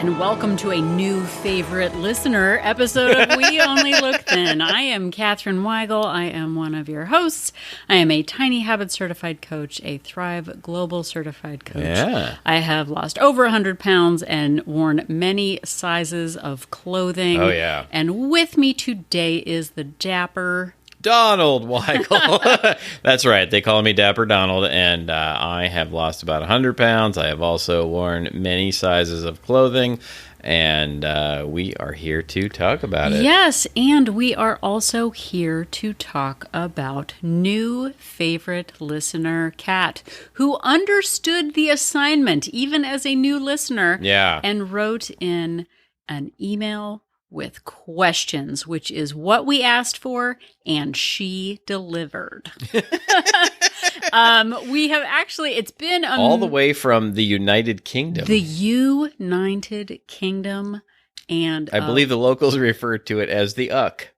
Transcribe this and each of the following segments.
and welcome to a new favorite listener episode of We Only Look Thin. I am Katherine Weigel. I am one of your hosts. I am a Tiny Habits certified coach, a Thrive Global certified coach. Yeah. I have lost over 100 pounds and worn many sizes of clothing. Oh, yeah. And with me today is the dapper Donald Weigel. That's right. They call me Dapper Donald, and I have lost about 100 pounds. I have also worn many sizes of clothing, and we are here to talk about it. Yes, and we are also here to talk about new favorite listener, Kat, who understood the assignment even as a new listener. Yeah. And wrote in an email with questions, which is what we asked for, and she delivered. We have actually, it's been all the way from the United Kingdom. The United Kingdom, and I believe the locals refer to it as the UCK.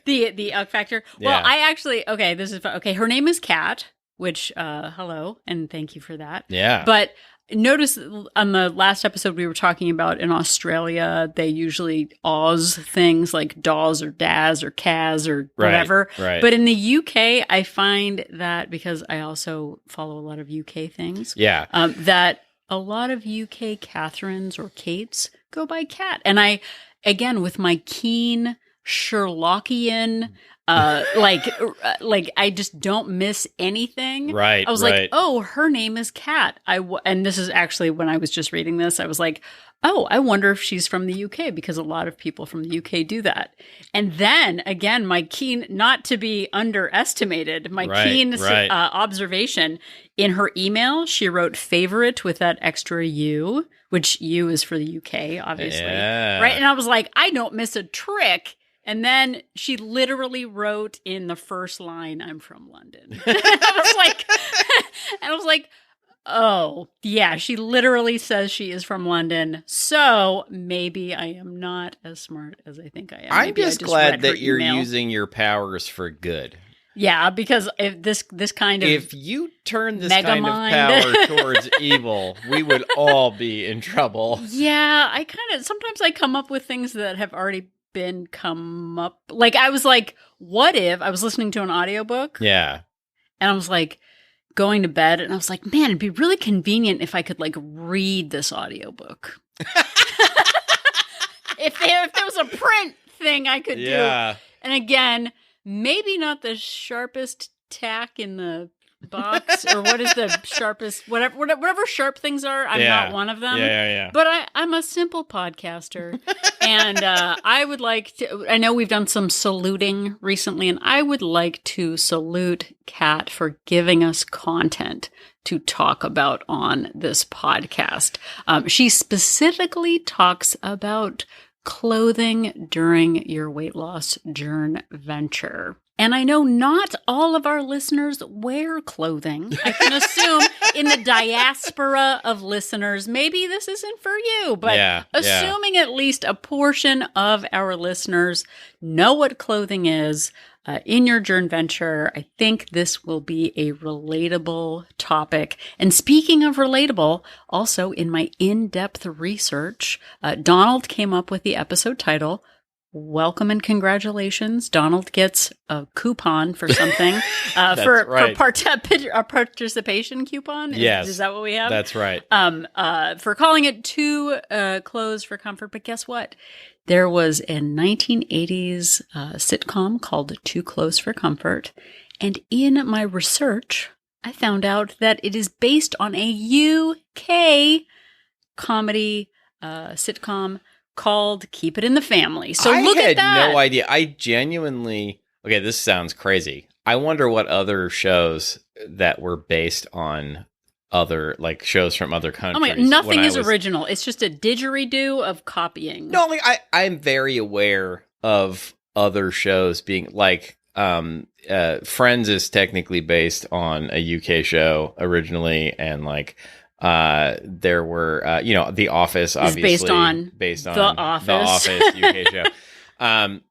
the UCK factor. Yeah. Well, I actually, this is okay. Her name is Kat, which hello and thank you for that. Yeah, but. Notice on the last episode we were talking about in Australia, they usually Oz things like Dawes or Daz or Kaz or whatever. Right. But in the UK, I find that because I also follow a lot of UK things, that a lot of UK Catherines or Kates go by Kat. And I, again, with my keen Sherlockian like I just don't miss anything. Right. I was like, oh, her name is Kat. And this is actually when I was just reading this, I was like, oh, I wonder if she's from the UK because a lot of people from the UK do that. And then again, my keen, not to be underestimated, keen observation in her email, she wrote favorite with that extra U, which U is for the UK, obviously. Yeah. Right. And I was like, I don't miss a trick. And then she literally wrote in the first line, I'm from London. I was like, oh, yeah, she literally says she is from London. So maybe I am not as smart as I think I am. I'm just glad that you're using your powers for good. Yeah, because if this kind of if you turn this kind of power towards evil, we would all be in trouble. Yeah, sometimes I come up with things that have already come up. Like I was like, what if I was listening to an audiobook? Yeah. And I was like going to bed and I was like, man, it'd be really convenient if I could like read this audiobook. if there was a print thing I could do. And again, maybe not the sharpest tack in the box or what is the sharpest whatever sharp things are. I'm not one of them. Yeah. But I'm a simple podcaster, and I would like to. I know we've done some saluting recently, and I would like to salute Kat for giving us content to talk about on this podcast. She specifically talks about clothing during your weight loss journey venture. And I know not all of our listeners wear clothing. I can assume in the diaspora of listeners, maybe this isn't for you, but assuming at least a portion of our listeners know what clothing is in your journey venture, I think this will be a relatable topic. And speaking of relatable, also in my in-depth research, Donald came up with the episode title, Welcome and congratulations. Donald gets a coupon for something, for a participation coupon. Is that what we have? That's right. For calling it Two Clothes for Comfort. But guess what? There was a 1980s sitcom called Too Close for Comfort. And in my research, I found out that it is based on a UK comedy sitcom called Keep It in the Family. So look at that. I had no idea. I genuinely... Okay, this sounds crazy. I wonder what other shows that were based on other, like, shows from other countries. Oh my God, nothing is original. It's just a didgeridoo of copying. No, like, I'm very aware of other shows being, like, Friends is technically based on a UK show originally, and, like... there were, The Office, obviously, based on The Office UK show. And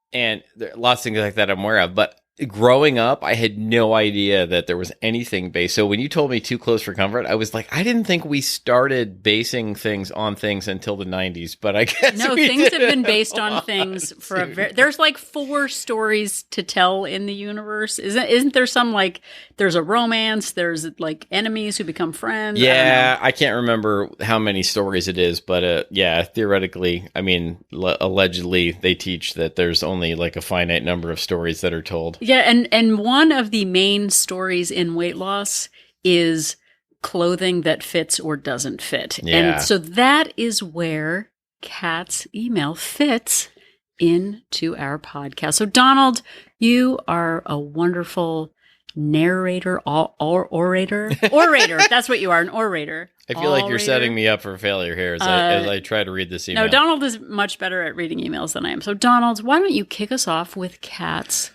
there are lots of things like that I'm aware of. But growing up, I had no idea that there was anything based. So when you told me Too Close for Comfort, I was like, I didn't think we started basing things on things until the 90s, but I guess no, we things did have been it based a on lot things for a sooner. very. There's like 4 stories to tell in the universe. Isn't there some like there's a romance? There's like enemies who become friends. Yeah, I can't remember how many stories it is, but yeah, theoretically, I mean, allegedly, they teach that there's only like a finite number of stories that are told. Yeah, and one of the main stories in weight loss is clothing that fits or doesn't fit. Yeah. And so that is where Kat's email fits into our podcast. So Donald, you are a wonderful narrator, orator. That's what you are, an orator. I feel like you're setting me up for failure here as I try to read this email. No, Donald is much better at reading emails than I am. So Donald, why don't you kick us off with Kat's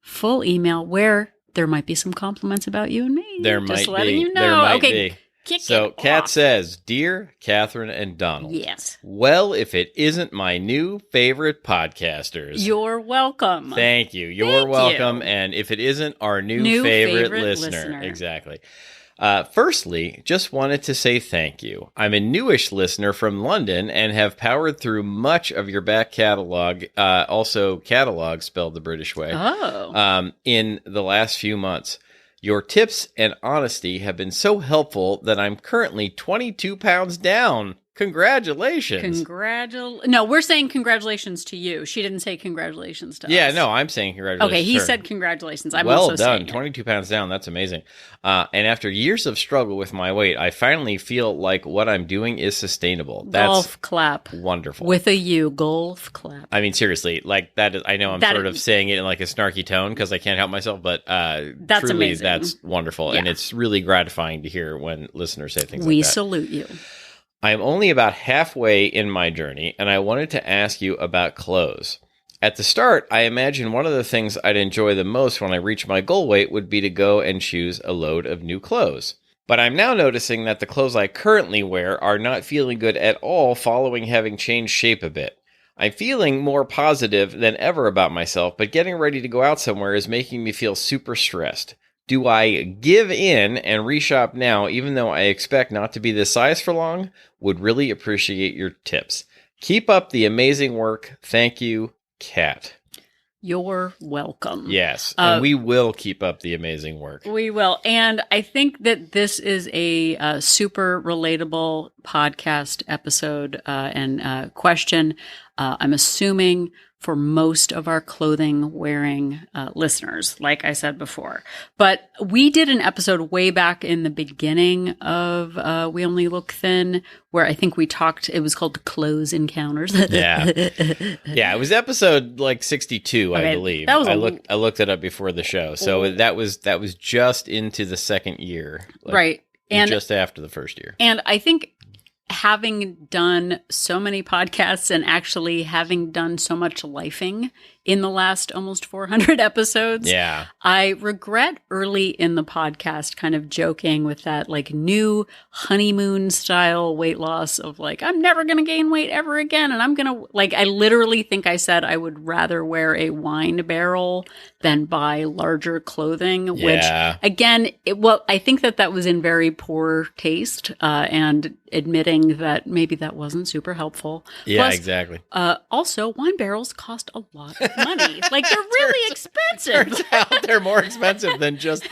full email where there might be some compliments about you and me. There Just might letting be. you know. There might okay, be. kick So it Kat off. says, Dear Catherine and Donald. Yes. Well, if it isn't my new favorite podcasters. You're welcome. Thank you. You're Thank welcome. you. And if it isn't our new favorite listener. Exactly. Firstly, just wanted to say thank you. I'm a newish listener from London and have powered through much of your back catalog, also catalog spelled the British way, in the last few months. Your tips and honesty have been so helpful that I'm currently 22 pounds down. Congratulations. No, we're saying congratulations to you. She didn't say congratulations to us. Yeah, no, I'm saying congratulations. Okay, he to her. said congratulations. I'm well also done. saying 22 pounds down. That's amazing. And after years of struggle with my weight, I finally feel like what I'm doing is sustainable. That's golf clap. Wonderful. With a U, golf clap. I mean, seriously, like that is, I know I'm sort of saying it in like a snarky tone because I can't help myself, but that's truly, amazing. That's wonderful. Yeah. And it's really gratifying to hear when listeners say things like that. We salute you. I am only about halfway in my journey, and I wanted to ask you about clothes. At the start, I imagine one of the things I'd enjoy the most when I reach my goal weight would be to go and choose a load of new clothes. But I'm now noticing that the clothes I currently wear are not feeling good at all following having changed shape a bit. I'm feeling more positive than ever about myself, but getting ready to go out somewhere is making me feel super stressed. Do I give in and reshop now, even though I expect not to be this size for long? Would really appreciate your tips. Keep up the amazing work. Thank you, Kat. You're welcome. Yes, and we will keep up the amazing work. We will. And I think that this is a super relatable podcast episode and question. I'm assuming for most of our clothing wearing listeners, like I said before. But we did an episode way back in the beginning of We Only Look Thin, where I think we talked, it was called Clothes Encounters. Yeah. Yeah, it was episode like 62, okay, I believe. That was I looked it up before the show. So that was just into the second year. Like, right. And just after the first year. And I think having done so many podcasts and actually having done so much lifing in the last almost 400 episodes, yeah, I regret early in the podcast kind of joking with that like new honeymoon style weight loss of like, I'm never going to gain weight ever again. And I'm going to like, I literally think I said I would rather wear a wine barrel than buy larger clothing, which again, I think that was in very poor taste and admitting that maybe that wasn't super helpful. Yeah, Plus, exactly. Also, wine barrels cost a lot of money. Like they're really expensive. Turns out they're more expensive than just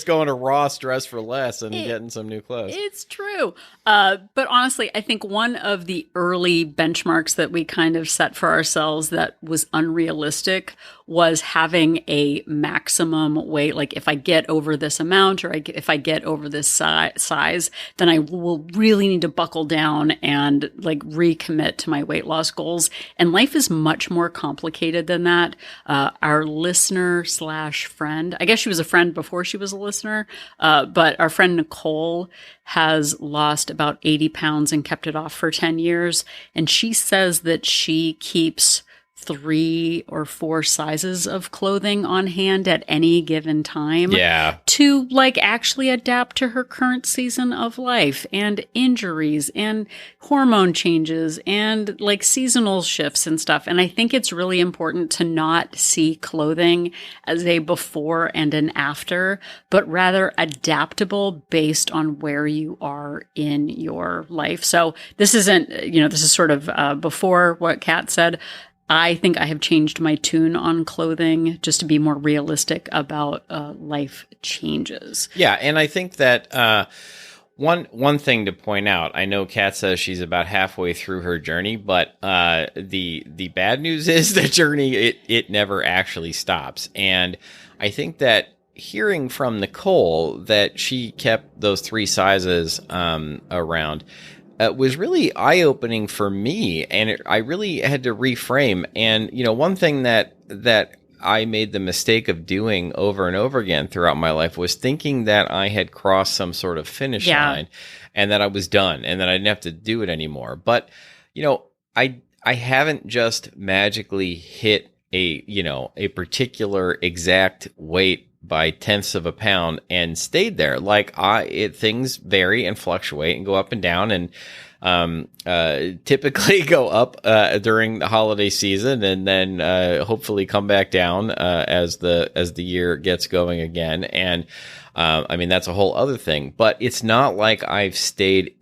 going to Ross, dress for less, and getting some new clothes. It's true. But honestly, I think one of the early benchmarks that we kind of set for ourselves that was unrealistic was having a maximum weight. Like if I get over this amount or if I get over this size, then I will really need to buckle down and like recommit to my weight loss goals. And life is much more complicated than that. Our listener / friend, I guess she was a friend before she was a listener, but our friend Nicole has lost about 80 pounds and kept it off for 10 years. And she says that she keeps 3 or 4 sizes of clothing on hand at any given time. Yeah. To like actually adapt to her current season of life and injuries and hormone changes and like seasonal shifts and stuff. And I think it's really important to not see clothing as a before and an after, but rather adaptable based on where you are in your life. So this isn't, this is sort of before what Kat said. I think I have changed my tune on clothing just to be more realistic about life changes. Yeah, and I think that one thing to point out, I know Kat says she's about halfway through her journey, but the bad news is the journey, it never actually stops. And I think that hearing from Nicole that she kept those 3 sizes around was really eye-opening for me, and I really had to reframe. And one thing that I made the mistake of doing over and over again throughout my life was thinking that I had crossed some sort of finish line, and that I was done, and that I didn't have to do it anymore. But I haven't just magically hit a particular exact weight by tenths of a pound and stayed there. Like things vary and fluctuate and go up and down, and typically go up during the holiday season, and then hopefully come back down as the year gets going again. And that's a whole other thing. But it's not like I've stayed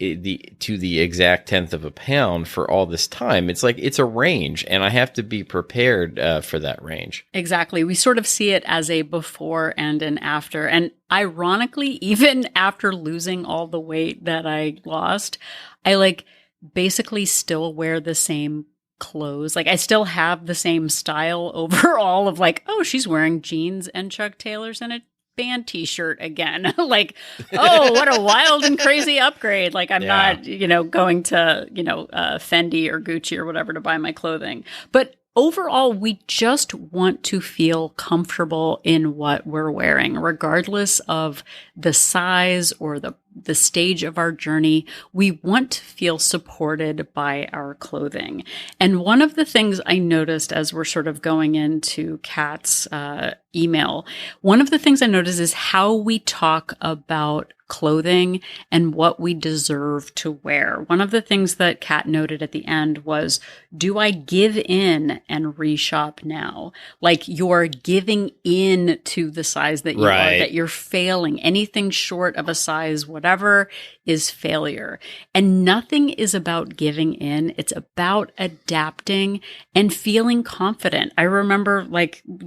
to the exact tenth of a pound for all this time. It's like it's a range, and I have to be prepared for that range. Exactly. We sort of see it as a before and an after. And ironically, even after losing all the weight that I lost, I basically still wear the same clothes. Like I still have the same style overall of she's wearing jeans and Chuck Taylors and a band t-shirt again. Oh, what a wild and crazy upgrade. I'm not, going to, Fendi or Gucci or whatever to buy my clothing. But overall, we just want to feel comfortable in what we're wearing, regardless of the size or the stage of our journey. We want to feel supported by our clothing. And one of the things I noticed as we're sort of going into Kat's email, one of the things I noticed is how we talk about clothing and what we deserve to wear. One of the things that Kat noted at the end was, do I give in and reshop now? Like you're giving in to the size that you are, that you're failing. Anything short of a size, whatever, is failure. And nothing is about giving in. It's about adapting and feeling confident. I remember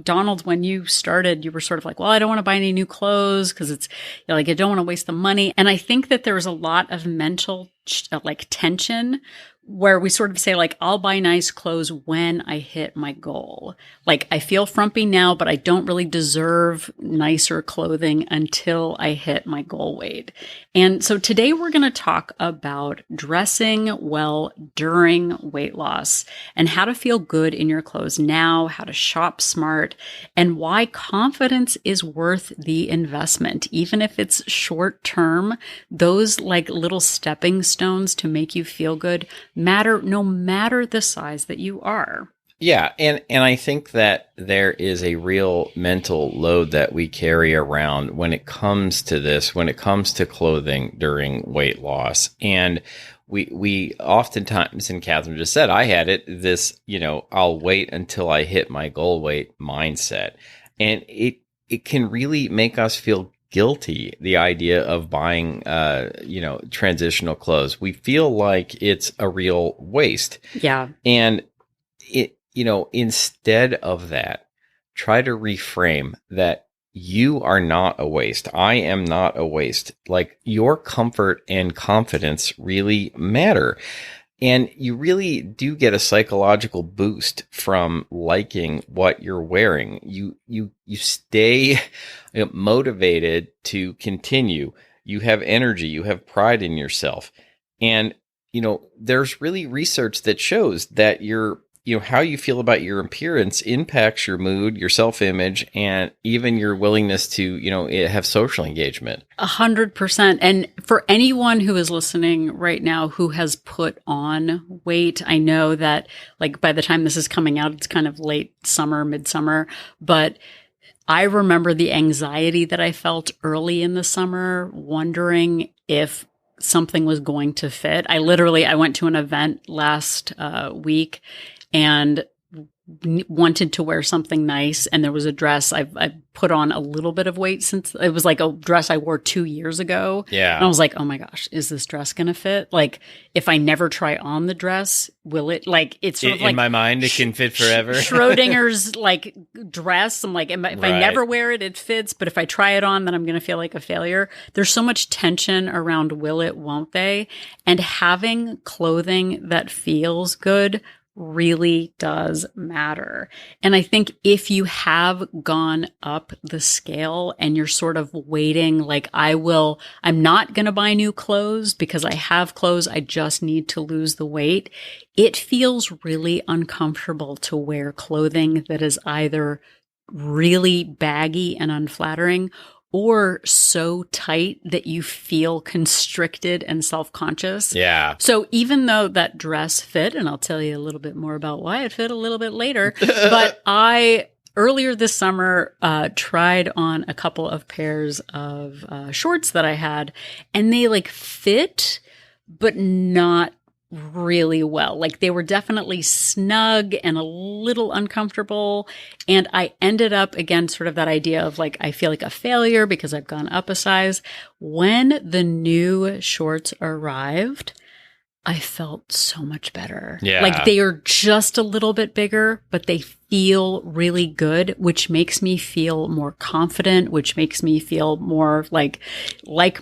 Donald, when you started, you were sort of like, well, I don't want to buy any new clothes because it's I don't want to waste the money. And I think that there was a lot of mental tension where we sort of say I'll buy nice clothes when I hit my goal. I feel frumpy now, but I don't really deserve nicer clothing until I hit my goal weight. And so today we're going to talk about dressing well during weight loss and how to feel good in your clothes now, how to shop smart, and why confidence is worth the investment. Even if it's short term, those little stepping stones to make you feel good matter no matter the size that you are. Yeah, and I think that there is a real mental load that we carry around when it comes to this, when it comes to clothing during weight loss. And we oftentimes, and Catherine just said, I had this, I'll wait until I hit my goal weight mindset. And it can really make us feel guilty, the idea of buying, transitional clothes. We feel like it's a real waste. Yeah. And instead of that, try to reframe that you are not a waste. I am not a waste. Your comfort and confidence really matter. And you really do get a psychological boost from liking what you're wearing. You stay motivated to continue. You have energy. You have pride in yourself. And, there's really research that shows that your how you feel about your appearance impacts your mood, your self-image, and even your willingness to, have social engagement. 100%. And for anyone who is listening right now who has put on weight, I know that like by the time this is coming out, it's kind of late summer, midsummer, but I remember the anxiety that I felt early in the summer, wondering if something was going to fit. I went to an event last week and wanted to wear something nice. And there was a dress. I put on a little bit of weight since it was like a dress I wore 2 years ago. Yeah. And I was like, oh my gosh, is this dress going to fit? Like if I never try on the dress, will it like, it's sort of like in my mind, it can fit forever. Schrodinger's like dress. I'm like, if I never wear it, it fits. But if I try it on, then I'm going to feel like a failure. There's so much tension around will it, won't they? And having clothing that feels good really does matter. And I think if you have gone up the scale and you're sort of waiting, like I'm not going to buy new clothes because I have clothes. I just need to lose the weight. It feels really uncomfortable to wear clothing that is either really baggy and unflattering or so tight that you feel constricted and self-conscious. Yeah. So even though that dress fit, and I'll tell you a little bit more about why it fit a little bit later, but earlier this summer, tried on a couple of pairs of shorts that I had, and they like fit, but not really well. Like they were definitely snug and a little uncomfortable. And I ended up, again, sort of that idea of like, I feel like a failure because I've gone up a size. When the new shorts arrived, I felt so much better. Yeah. Like they are just a little bit bigger, but they feel really good, which makes me feel more confident, which makes me feel more like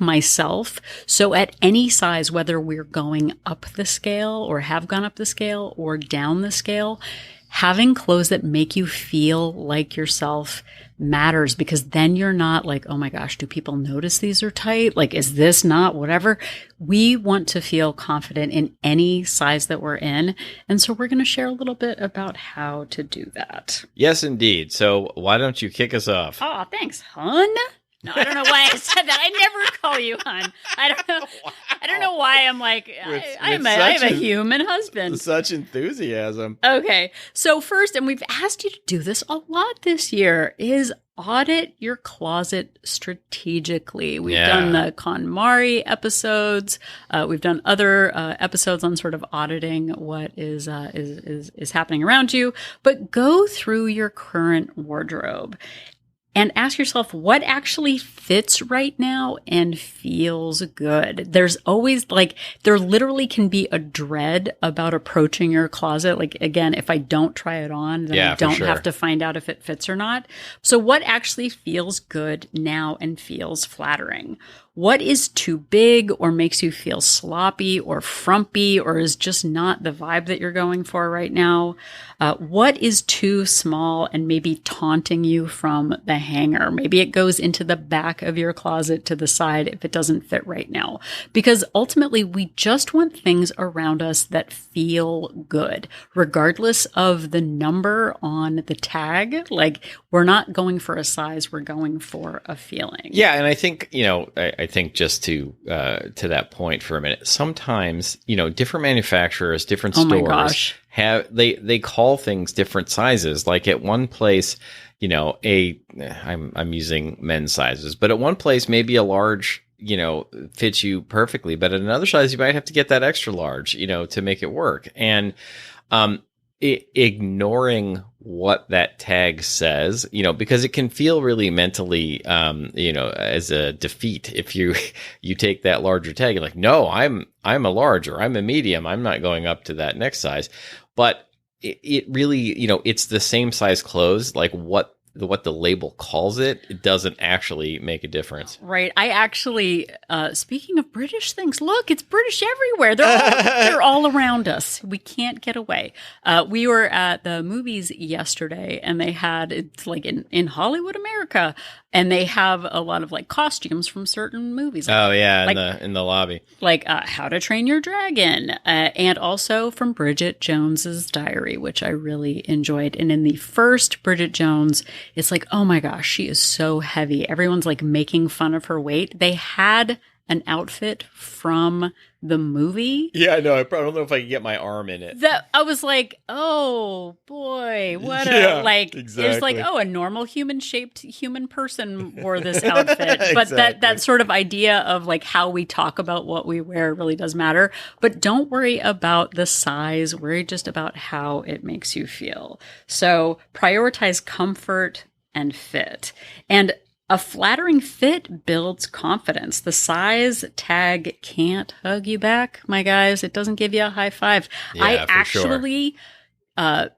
myself. So at any size, whether we're going up the scale or have gone up the scale or down the scale, having clothes that make you feel like yourself matters, because then you're not like, oh my gosh, do people notice these are tight? Like, is this not whatever? We want to feel confident in any size that we're in. And so we're going to share a little bit about how to do that. Yes, indeed. So why don't you kick us off? Oh, thanks, hon. No, I don't know why I said that. I never call you hon. I don't know. Wow. I don't know why I'm like, I have a human husband. Such enthusiasm. Okay. So first, and we've asked you to do this a lot this year, is audit your closet strategically. We've done the KonMari episodes. We've done other episodes on sort of auditing what is happening around you. But go through your current wardrobe and ask yourself what actually fits right now and feels good. There's always there literally can be a dread about approaching your closet. Like, again, if I don't try it on, then I don't have to find out if it fits or not. So what actually feels good now and feels flattering? What is too big or makes you feel sloppy or frumpy or is just not the vibe that you're going for right now? What is too small and maybe taunting you from the hanger? Maybe it goes into the back of your closet to the side if it doesn't fit right now. Because ultimately, we just want things around us that feel good, regardless of the number on the tag. Like, we're not going for a size, we're going for a feeling. Yeah, and I think, I think just to that point for a minute, sometimes, different manufacturers, different stores have they call things different sizes. Like at one place, I'm using men's sizes, but at one place maybe a large fits you perfectly, but at another size you might have to get that extra large, to make it work. And ignoring what that tag says, because it can feel really mentally, as a defeat. If you take that larger tag, you're like, no, I'm a large or I'm a medium. I'm not going up to that next size. But it really, it's the same size clothes. Like what what the label calls it, it doesn't actually make a difference. Right. I actually, speaking of British things, look, it's British everywhere. They're all around us. We can't get away. We were at the movies yesterday, and they had, it's like in Hollywood, America, and they have a lot of like costumes from certain movies. Oh yeah, like, in the lobby, like How to Train Your Dragon, and also from Bridget Jones's Diary, which I really enjoyed. And in the first Bridget Jones, it's like, oh my gosh, she is so heavy. Everyone's like making fun of her weight. They had an outfit from the movie. Yeah, I know. I don't know if I can get my arm in it. That I was like, oh boy, what exactly. It was like, oh, a normal human-shaped human person wore this outfit. But Exactly. that sort of idea of like how we talk about what we wear really does matter. But don't worry about the size. Worry just about how it makes you feel. So prioritize comfort and fit. And a flattering fit builds confidence. The size tag can't hug you back, my guys. It doesn't give you a high five. Yeah, I for actually,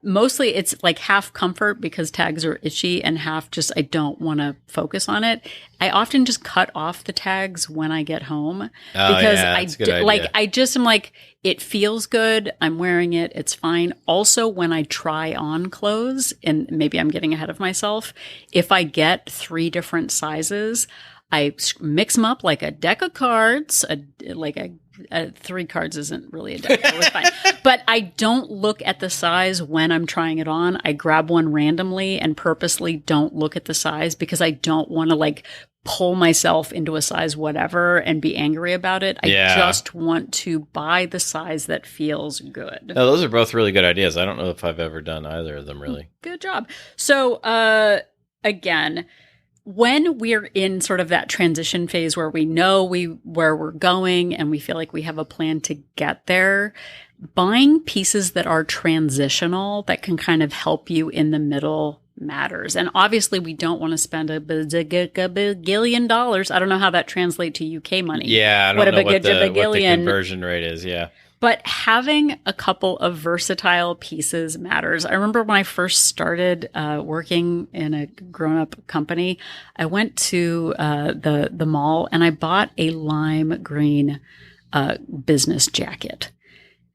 mostly it's like half comfort because tags are itchy and half just I don't want to focus on it. I often just cut off the tags when I get home because I just am like, it feels good. I'm wearing it. It's fine. Also, when I try on clothes, and maybe I'm getting ahead of myself, if I get 3 different sizes, I mix them up like a deck of cards, 3 cards isn't really a deck. It was fine. But I don't look at the size when I'm trying it on. I grab one randomly and purposely don't look at the size because I don't want to like pull myself into a size whatever and be angry about it. I just want to buy the size that feels good. No, those are both really good ideas. I don't know if I've ever done either of them really. Good job. So, again, when we're in sort of that transition phase where we know where we're going and we feel like we have a plan to get there, buying pieces that are transitional that can kind of help you in the middle matters. And obviously we don't want to spend a bagillion dollars. I don't know how that translates to UK money. Yeah, I don't know what the conversion rate is. Yeah. But having a couple of versatile pieces matters. I remember when I first started working in a grown-up company, I went to the mall and I bought a lime green business jacket.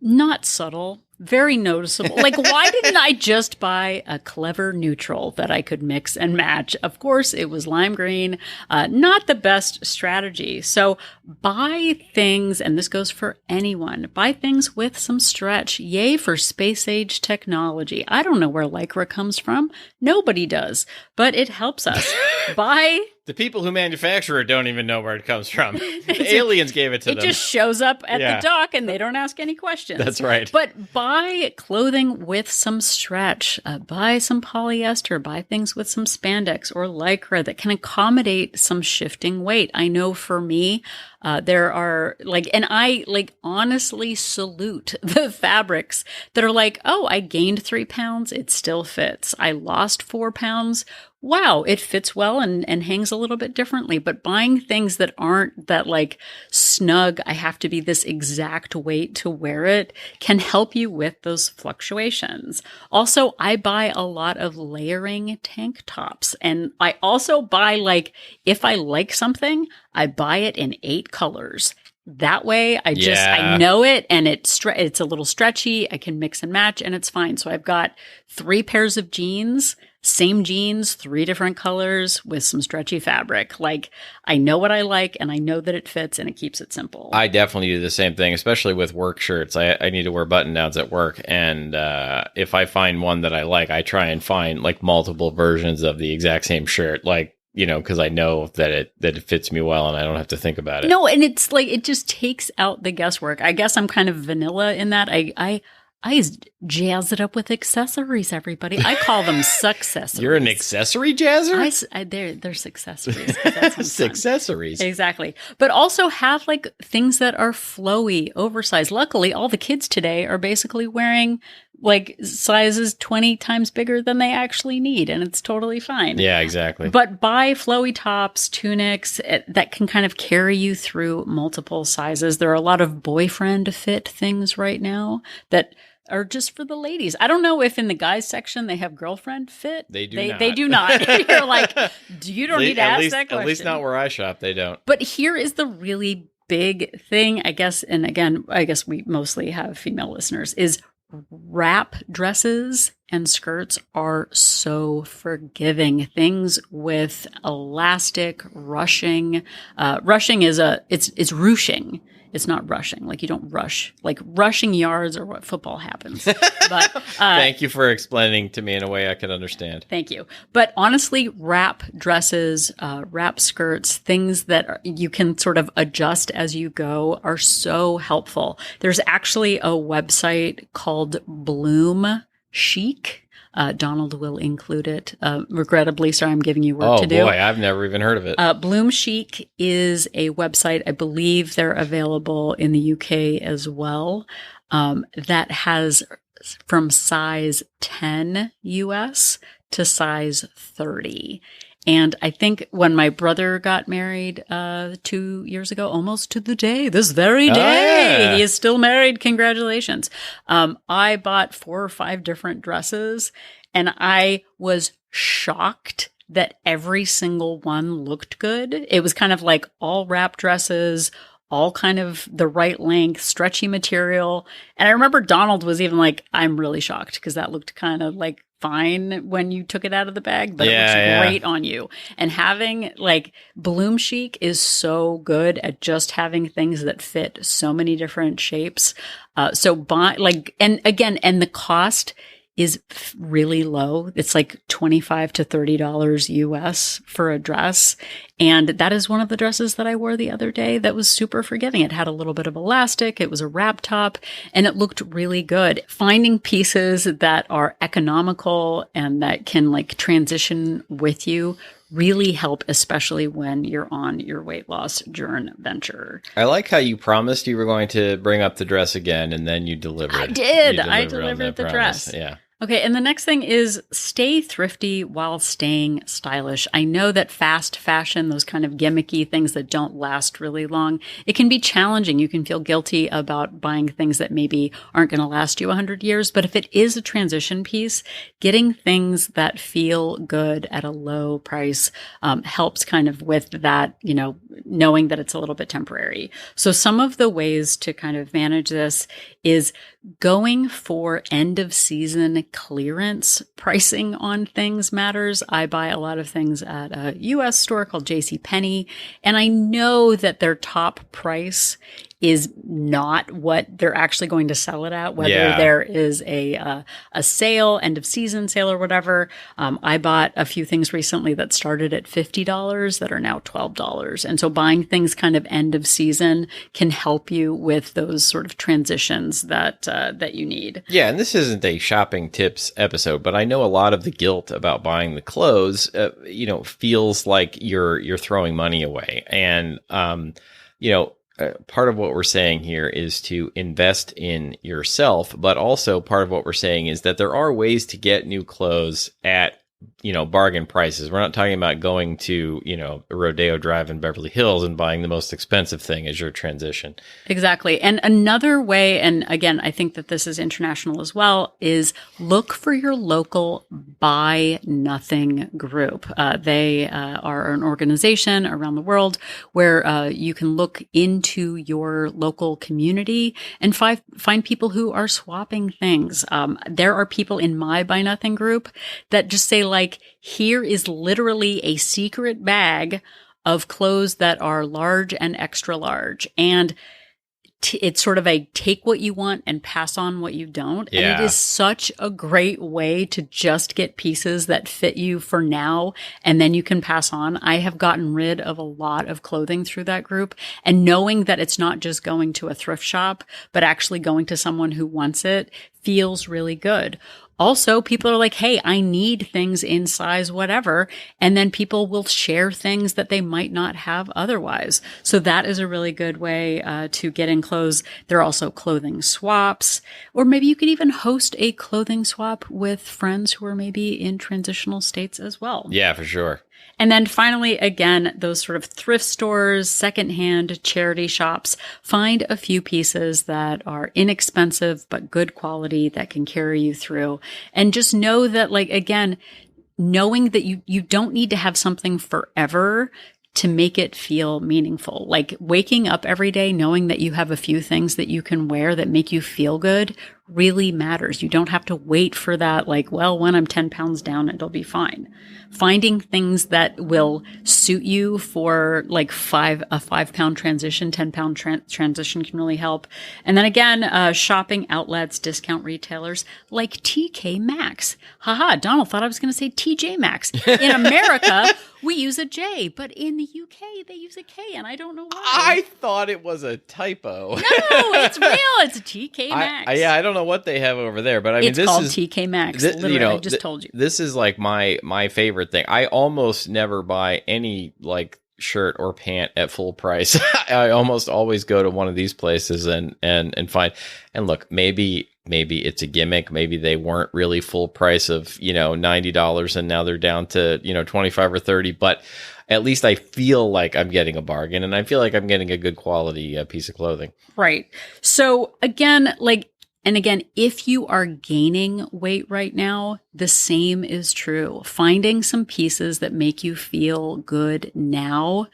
Not subtle, very noticeable. Like, why didn't I just buy a clever neutral that I could mix and match? Of course, it was lime green. Not the best strategy. So buy things, and this goes for anyone, buy things with some stretch. Yay for space age technology. I don't know where Lycra comes from. Nobody does, but it helps us. Buy. The people who manufacture it don't even know where it comes from. The aliens gave it to them. It just shows up at the dock and they don't ask any questions. That's right. But buy clothing with some stretch. Buy some polyester. Buy things with some spandex or lycra that can accommodate some shifting weight. I know for me, there are and I honestly salute the fabrics that are like, oh, I gained 3 pounds. It still fits. I lost 4 pounds. Wow, it fits well and hangs a little bit differently. But buying things that aren't that snug, I have to be this exact weight to wear it, can help you with those fluctuations. Also, I buy a lot of layering tank tops. And I also buy if I like something, I buy it in 8 colors. That way, I know it, and it's a little stretchy. I can mix and match, and it's fine. So I've got 3 pairs of jeans, same jeans, 3 different colors with some stretchy fabric. I know what I like, and I know that it fits, and it keeps it simple. I definitely do the same thing, especially with work shirts. I need to wear button downs at work, and if I find one that I like, I try and find multiple versions of the exact same shirt, because I know that it fits me well and I don't have to think about it. No, and it's it just takes out the guesswork. I guess I'm kind of vanilla in that. I jazz it up with accessories, everybody. I call them successories. You're an accessory jazzer? They're accessories. Accessories. Exactly. But also have things that are flowy, oversized. Luckily, all the kids today are basically wearing sizes 20 times bigger than they actually need, and it's totally fine. Yeah, exactly. But buy flowy tops, tunics that can kind of carry you through multiple sizes. There are a lot of boyfriend fit things right now that or just for the ladies. I don't know if in the guys section they have girlfriend fit. They do not. They do not. You're like, you don't need to ask that question. At least not where I shop, they don't. But here is the really big thing, I guess, and again, I guess we mostly have female listeners, is wrap dresses and skirts are so forgiving. Things with elastic ruching. Ruching is it's ruching. It's not rushing. Like you don't rush. Like rushing yards are what football happens. But thank you for explaining to me in a way I can understand. Thank you. But honestly, wrap dresses, wrap skirts, things that you can sort of adjust as you go are so helpful. There's actually a website called Bloom Chic. Donald will include it. Regrettably, sorry, I'm giving you work to do. Oh boy, I've never even heard of it. Bloom Chic is a website. I believe they're available in the UK as well. That has from size 10 US to size 30. And I think when my brother got married 2 years ago, almost to the day, this very day, he is still married. Congratulations. I bought 4 or 5 different dresses, and I was shocked that every single one looked good. It was kind of like all wrap dresses, all kind of the right length, stretchy material. And I remember Donald was even like, I'm really shocked because that looked kind of like fine when you took it out of the bag, but it looks great on you. And having like Bloom Chic is so good at just having things that fit so many different shapes. So buy like, and again, and the cost is really low. It's like $25 to $30 US for a dress. And that is one of the dresses that I wore the other day that was super forgiving. It had a little bit of elastic. It was a wrap top and it looked really good. Finding pieces that are economical and that can like transition with you really help, especially when you're on your weight loss venture. I like how you promised you were going to bring up the dress again, and then you delivered. I did. I delivered the dress. Yeah. Okay, and the next thing is stay thrifty while staying stylish. I know that fast fashion, those kind of gimmicky things that don't last really long, it can be challenging. You can feel guilty about buying things that maybe aren't going to last you 100 years. But if it is a transition piece, getting things that feel good at a low price helps kind of with that, you know, knowing that it's a little bit temporary. So some of the ways to kind of manage this is going for end of season clearance pricing on things matters. I buy a lot of things at a US store called JCPenney, and I know that their top price is not what they're actually going to sell it at, whether there is a sale, end of season sale or whatever. I bought a few things recently that started at $50 that are now $12. And so buying things kind of end of season can help you with those sort of transitions that you need. Yeah. And this isn't a shopping tips episode, but I know a lot of the guilt about buying the clothes, feels like you're throwing money away. And, part of what we're saying here is to invest in yourself, but also part of what we're saying is that there are ways to get new clothes at, bargain prices. We're not talking about going to, Rodeo Drive in Beverly Hills and buying the most expensive thing as your transition. Exactly. And another way, and again, I think that this is international as well, is look for your local Buy Nothing group. They are an organization around the world where you can look into your local community and find people who are swapping things. There are people in my Buy Nothing group that just say, like, here is literally a secret bag of clothes that are large and extra large. And it's sort of a take what you want and pass on what you don't. Yeah. And it is such a great way to just get pieces that fit you for now, and then you can pass on. I have gotten rid of a lot of clothing through that group, and knowing that it's not just going to a thrift shop, but actually going to someone who wants it feels really good. Also, people are like, hey, I need things in size whatever. And then people will share things that they might not have otherwise. So that is a really good way to get in clothes. There are also clothing swaps, or maybe you could even host a clothing swap with friends who are maybe in transitional states as well. Yeah, for sure. And then finally, again, those sort of thrift stores, secondhand charity shops, find a few pieces that are inexpensive but good quality that can carry you through. And just know that, like, again, knowing that you don't need to have something forever to make it feel meaningful. Like waking up every day knowing that you have a few things that you can wear that make you feel good really matters. You don't have to wait for that, like, well, when I'm 10 pounds down, it'll be fine. Finding things that will suit you for like a 5-pound transition, 10-pound transition can really help. And then again, shopping outlets, discount retailers like TK Maxx. Haha, Donald thought I was going to say TJ Maxx. In America, we use a J, but in the UK, they use a K, and I don't know why. I thought it was a typo. No, it's real. It's TK Maxx. I don't know what they have over there, but I mean, it's this called is TK Maxx. Literally, I just told you. This is like my favorite thing. I almost never buy any like shirt or pant at full price. I almost always go to one of these places and find. And look, maybe it's a gimmick. Maybe they weren't really full price of $90, and now they're down to $25 or $30. But at least I feel like I'm getting a bargain, and I feel like I'm getting a good quality piece of clothing. Right. So again, if you are gaining weight right now, the same is true. Finding some pieces that make you feel good now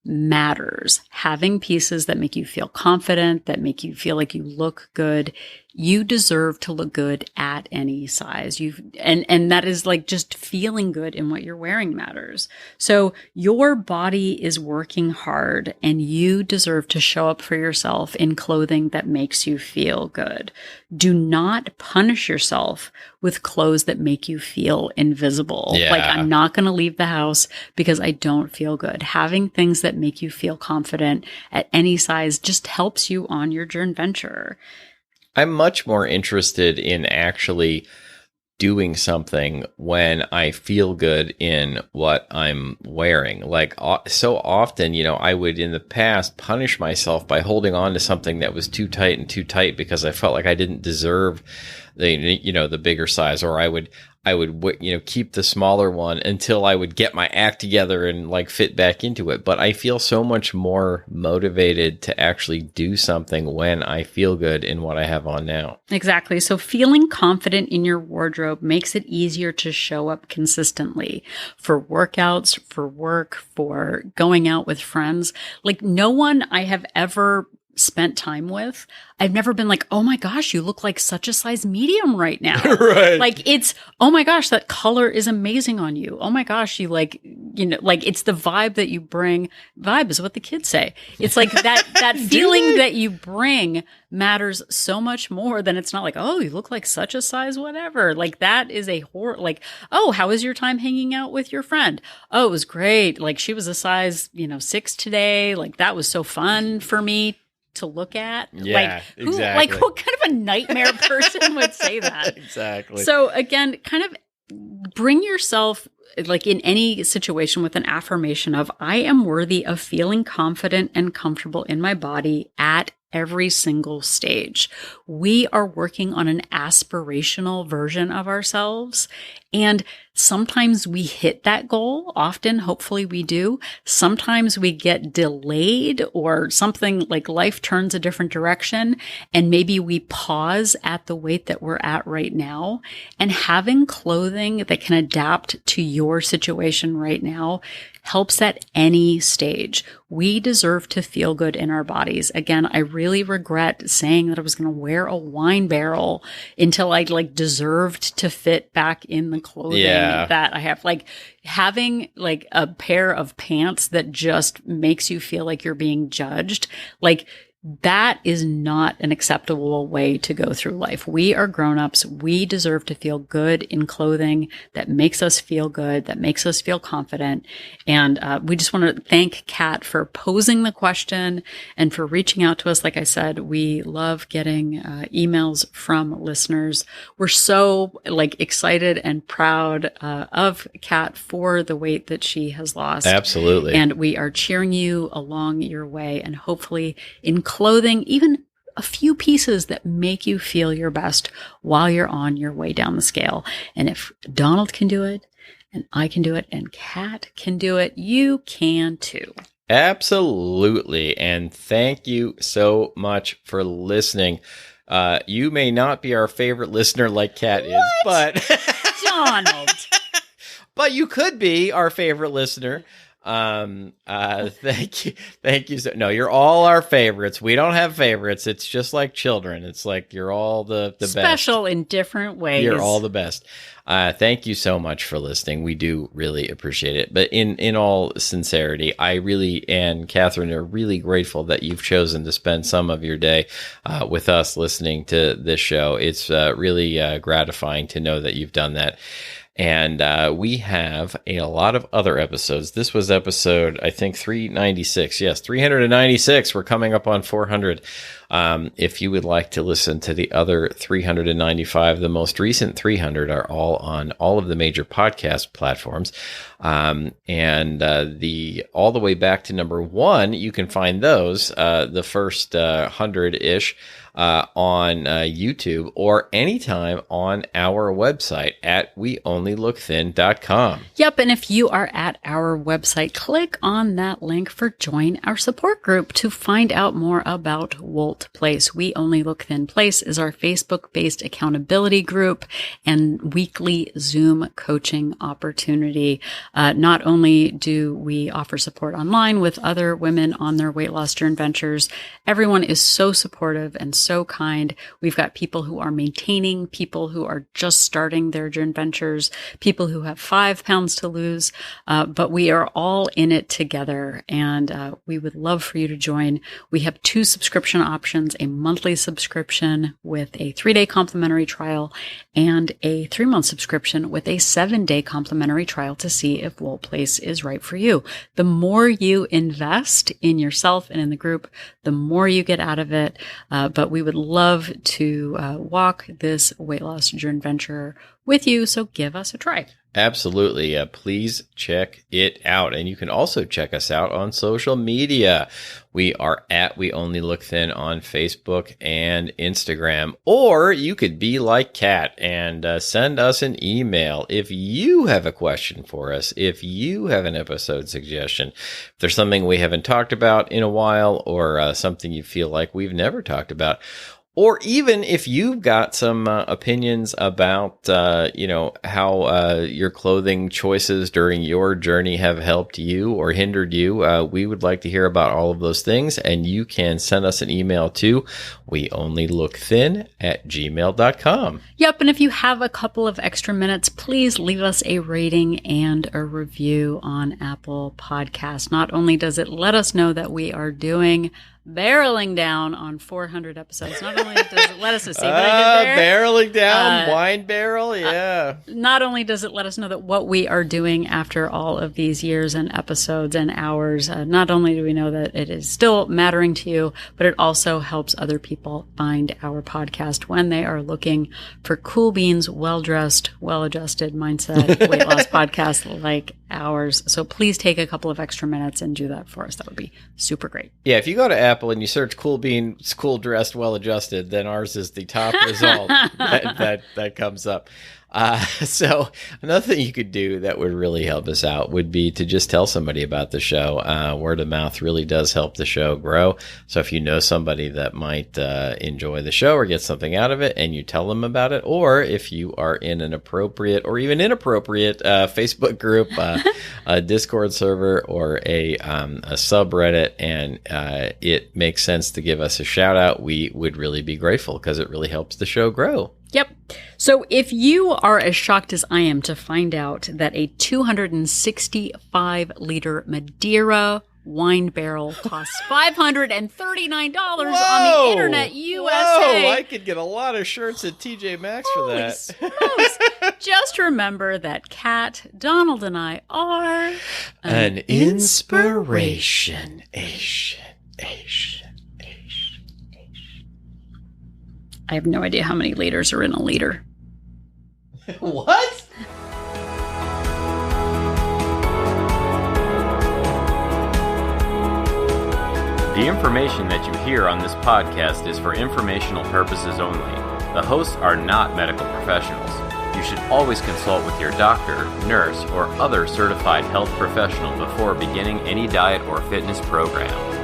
matters. Having pieces that make you feel confident, that make you feel like you look good. You deserve to look good at any size. And that is like just feeling good in what you're wearing matters. So your body is working hard, and you deserve to show up for yourself in clothing that makes you feel good. Do not punish yourself with clothes that make you feel invisible. Yeah. Like, I'm not going to leave the house because I don't feel good. Having things that make you feel confident at any size just helps you on your journey venture. I'm much more interested in actually doing something when I feel good in what I'm wearing. Like so often, I would in the past punish myself by holding on to something that was too tight because I felt like I didn't deserve the bigger size, or I would keep the smaller one until I would get my act together and like fit back into it. But I feel so much more motivated to actually do something when I feel good in what I have on now. Exactly. So feeling confident in your wardrobe makes it easier to show up consistently for workouts, for work, for going out with friends. Like, no one I have ever spent time with, I've never been like, oh my gosh, you look like such a size medium right now. Right. Like, it's, oh my gosh, that color is amazing on you. Oh my gosh, you like it's the vibe that you bring. Vibe is what the kids say. It's like that feeling that you bring matters so much more than it's not like, oh, you look like such a size whatever. Like, that is a like, oh, how was your time hanging out with your friend? Oh, it was great. Like, she was a size, 6 today. Like, that was so fun for me to look at. Yeah, like, exactly. Like, what kind of a nightmare person would say that? Exactly. So again, kind of bring yourself, like in any situation, with an affirmation of, I am worthy of feeling confident and comfortable in my body at every single stage. We are working on an aspirational version of ourselves. And sometimes we hit that goal. Often, hopefully we do. Sometimes we get delayed, or something like life turns a different direction, and maybe we pause at the weight that we're at right now. And having clothing that can adapt to your situation right now helps at any stage. We deserve to feel good in our bodies. Again, I really regret saying that I was going to wear a wine barrel until I deserved to fit back in the clothing that I have. Like, having like a pair of pants that just makes you feel like you're being judged, like, that is not an acceptable way to go through life. We are grown-ups. We deserve to feel good in clothing that makes us feel good, that makes us feel confident. And we just want to thank Kat for posing the question and for reaching out to us. Like I said, we love getting emails from listeners. We're so excited and proud of Kat for the weight that she has lost. Absolutely. And we are cheering you along your way, and hopefully in clothing, even a few pieces that make you feel your best while you're on your way down the scale. And if Donald can do it, and I can do it, and Kat can do it. You can too. Absolutely. And thank you so much for listening. You may not be our favorite listener like Kat is, but Donald. But you could be our favorite listener. Thank you. No, you're all our favorites. We don't have favorites. It's just like children. It's like you're all the best. Special in different ways. You're all the best. Thank you so much for listening. We do really appreciate it. But in all sincerity, I really, and Catherine, are really grateful that you've chosen to spend some of your day with us listening to this show. It's really gratifying to know that you've done that. And we have a lot of other episodes. This was episode, I think, 396. Yes, 396. We're coming up on 400. If you would like to listen to the other 395, the most recent 300 are all on all of the major podcast platforms. And all the way back to number 1, you can find those, the first 100-ish, on YouTube or anytime on our website at weonlylookthin.com. Yep, and if you are at our website, click on that link for Join Our Support Group to find out more about WOLT Place. We Only Look Thin Place is our Facebook-based accountability group and weekly Zoom coaching opportunity. Not only do we offer support online with other women on their weight loss journey ventures, everyone is so supportive and so kind. We've got people who are maintaining, people who are just starting their journey ventures, people who have 5 pounds to lose, but we are all in it together, and we would love for you to join. We have 2 subscription options, a monthly subscription with a 3-day complimentary trial and a 3-month subscription with a 7-day complimentary trial to see if WOLT Place is right for you. The more you invest in yourself and in the group, the more you get out of it. But we would love to walk this weight loss journey venture with you. So give us a try. Absolutely. Please check it out. And you can also check us out on social media. We are at We Only Look Thin on Facebook and Instagram. Or you could be like Kat and send us an email if you have a question for us, if you have an episode suggestion, if there's something we haven't talked about in a while, or something you feel like we've never talked about. Or even if you've got some opinions about, how your clothing choices during your journey have helped you or hindered you, we would like to hear about all of those things. And you can send us an email to weonlylookthin@gmail.com. Yep. And if you have a couple of extra minutes, please leave us a rating and a review on Apple Podcasts. Not only does it let us know that we are barreling down on 400 episodes. Not only does it let us know, see what I did there? Barreling down, wine barrel, yeah. Not only does it let us know that what we are doing after all of these years and episodes and hours, not only do we know that it is still mattering to you, but it also helps other people find our podcast when they are looking for cool beans, well-dressed, well-adjusted mindset, weight loss podcast like ours. So please take a couple of extra minutes and do that for us. That would be super great. Yeah, if you go to Apple and you search cool beans, cool dressed, well adjusted, then ours is the top result that comes up. So another thing you could do that would really help us out would be to just tell somebody about the show. Word of mouth really does help the show grow. So if you know somebody that might enjoy the show or get something out of it and you tell them about it, or if you are in an appropriate or even inappropriate Facebook group, a Discord server, or a subreddit, and it makes sense to give us a shout out, we would really be grateful because it really helps the show grow. Yep. So if you are as shocked as I am to find out that a 265-liter Madeira wine barrel costs $539 on the internet USA. Whoa, I could get a lot of shirts at TJ Maxx for that. Smokes. Just remember that Kat, Donald, and I are an inspiration. I have no idea how many liters are in a liter. What? The information that you hear on this podcast is for informational purposes only. The hosts are not medical professionals. You should always consult with your doctor, nurse, or other certified health professional before beginning any diet or fitness program.